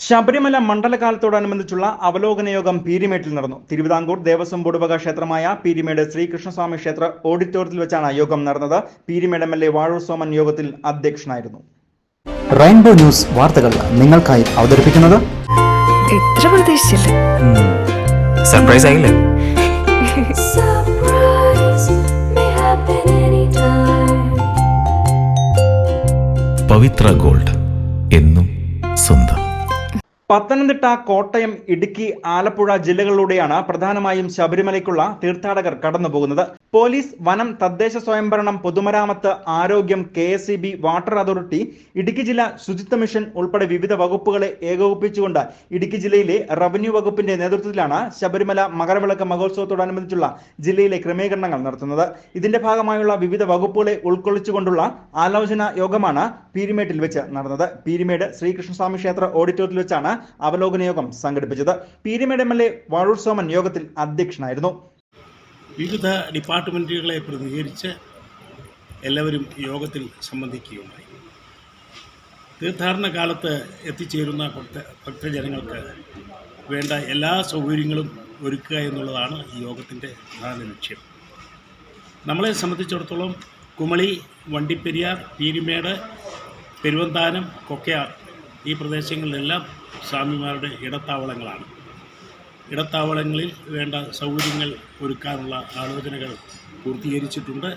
ശബരിമല മണ്ഡലകാലത്തോടനുബന്ധിച്ചുള്ള അവലോകന യോഗം പീരിമേട്ടിൽ നടന്നു. തിരുവിതാംകൂർ ദേവസ്വം ബോർഡ് വക ക്ഷേത്രമായ പീരിമേട് ശ്രീകൃഷ്ണസ്വാമി ക്ഷേത്ര ഓഡിറ്റോറിയത്തിൽ വെച്ചാണ് യോഗം നടന്നത്. പീരിമേട് MLA വാഴൂർ സോമൻ യോഗത്തിൽ അധ്യക്ഷനായിരുന്നു. റെയിൻബോ ന്യൂസ് വാർത്തകൾ നിങ്ങൾക്കായി അവതരിപ്പിക്കുന്നത് സർപ്രൈസ് ആയില്ലേ? പവിത്ര ഗോൾഡ് എന്നും സ്വന്തം. പത്തനംതിട്ട, കോട്ടയം, ഇടുക്കി, ആലപ്പുഴ ജില്ലകളിലൂടെയാണ് പ്രധാനമായും ശബരിമലയ്ക്കുള്ള തീർത്ഥാടകർ കടന്നുപോകുന്നത്. പോലീസ്, വനം, തദ്ദേശ സ്വയംഭരണം, പൊതുമരാമത്ത്, ആരോഗ്യം, KSEB, വാട്ടർ അതോറിറ്റി, ഇടുക്കി ജില്ലാ ശുചിത്വ മിഷൻ ഉൾപ്പെടെ വിവിധ വകുപ്പുകളെ ഏകോപിപ്പിച്ചുകൊണ്ട് ഇടുക്കി ജില്ലയിലെ റവന്യൂ വകുപ്പിന്റെ നേതൃത്വത്തിലാണ് ശബരിമല മകരവിളക്ക് മഹോത്സവത്തോടനുബന്ധിച്ചുള്ള ജില്ലയിലെ ക്രമീകരണങ്ങൾ നടത്തുന്നത്. ഇതിന്റെ ഭാഗമായുള്ള വിവിധ വകുപ്പുകളെ ഉൾക്കൊള്ളിച്ചുകൊണ്ടുള്ള ആലോചന യോഗമാണ് പീരിമേട്ടിൽ വെച്ച് നടന്നത്. പീരിമേട് ശ്രീകൃഷ്ണസ്വാമി ക്ഷേത്ര ഓഡിറ്റോറിയത്തിൽ വെച്ചാണ് അവലോകന യോഗം സംഘടിപ്പിച്ചത്. പീരിമേട് MLA വാഴൂർ സോമൻ യോഗത്തിൽ അധ്യക്ഷനായിരുന്നു. വിവിധ ഡിപ്പാർട്ട്മെൻറ്റുകളെ പ്രതിനിധീകരിച്ച് എല്ലാവരും യോഗത്തിൽ സംബന്ധിക്കുകയുണ്ടായി. തീർത്ഥാടന കാലത്ത് എത്തിച്ചേരുന്ന ഭക്തജനങ്ങൾക്ക് വേണ്ട എല്ലാ സൗകര്യങ്ങളും ഒരുക്കുക എന്നുള്ളതാണ് ഈ യോഗത്തിൻ്റെ പ്രധാന ലക്ഷ്യം. നമ്മളെ സംബന്ധിച്ചിടത്തോളം കുമളി, വണ്ടിപ്പെരിയാർ, പീരിമേട്, പെരുവന്താനം, കൊക്കയാർ ഈ പ്രദേശങ്ങളിലെല്ലാം സ്വാമിമാരുടെ ഇടത്താവളങ്ങളാണ്. ഇടത്താവളങ്ങളിൽ വേണ്ട സൗകര്യങ്ങൾ ഒരുക്കാനുള്ള ആലോചനകൾ പൂർത്തീകരിച്ചിട്ടുണ്ട്.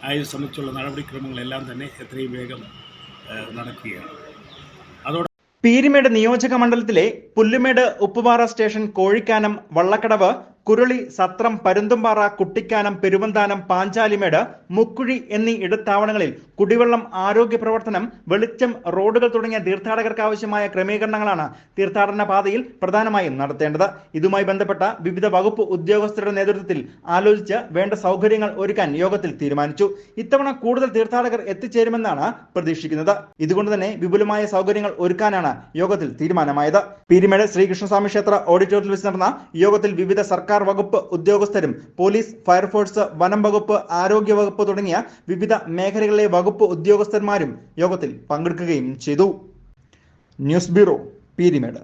അതിനെ സംബന്ധിച്ചുള്ള നടപടിക്രമങ്ങളെല്ലാം തന്നെ എത്രയും വേഗം നടക്കുകയാണ്. അതോടെ പീരിമേട് നിയോജക മണ്ഡലത്തിലെ പുല്ലുമേട്, ഉപ്പുപാറ സ്റ്റേഷൻ, കോഴിക്കാനം, വള്ളക്കടവ്, കുരുളി, സത്രം, പരുന്തുംപാറ, കുട്ടിക്കാനം, പെരുവന്താനം, പാഞ്ചാലിമേട്, മുക്കുഴി എന്നീ ഇടത്താവളങ്ങളിൽ കുടിവെള്ളം, ആരോഗ്യ പ്രവർത്തനം, വെളിച്ചം, റോഡുകൾ തുടങ്ങിയ തീർത്ഥാടകർക്ക് ആവശ്യമായ ക്രമീകരണങ്ങളാണ് തീർത്ഥാടന പാതയിൽ പ്രധാനമായും നടത്തേണ്ടത്. ഇതുമായി ബന്ധപ്പെട്ട വിവിധ വകുപ്പ് ഉദ്യോഗസ്ഥരുടെ നേതൃത്വത്തിൽ ആലോചിച്ച് വേണ്ട സൗകര്യങ്ങൾ ഒരുക്കാൻ യോഗത്തിൽ തീരുമാനിച്ചു. ഇത്തവണ കൂടുതൽ തീർത്ഥാടകർ എത്തിച്ചേരുമെന്നാണ് പ്രതീക്ഷിക്കുന്നത്. ഇതുകൊണ്ട് തന്നെ വിപുലമായ സൗകര്യങ്ങൾ ഒരുക്കാനാണ് യോഗത്തിൽ തീരുമാനമായത്. പീരിമേട് ശ്രീകൃഷ്ണസ്വാമി ക്ഷേത്ര ഓഡിറ്റോറിയത്തിൽ വെച്ച് നടന്ന യോഗത്തിൽ വിവിധ സർക്കാർ വകുപ്പ് ഉദ്യോഗസ്ഥരും പോലീസ്, ഫയർഫോഴ്സ്, വനം വകുപ്പ്, ആരോഗ്യ വകുപ്പ് തുടങ്ങിയ വിവിധ മേഖലകളിലെ വകുപ്പ് ഉദ്യോഗസ്ഥന്മാരും യോഗത്തിൽ പങ്കെടുക്കുകയും ചെയ്തു. News bureau, Peermade.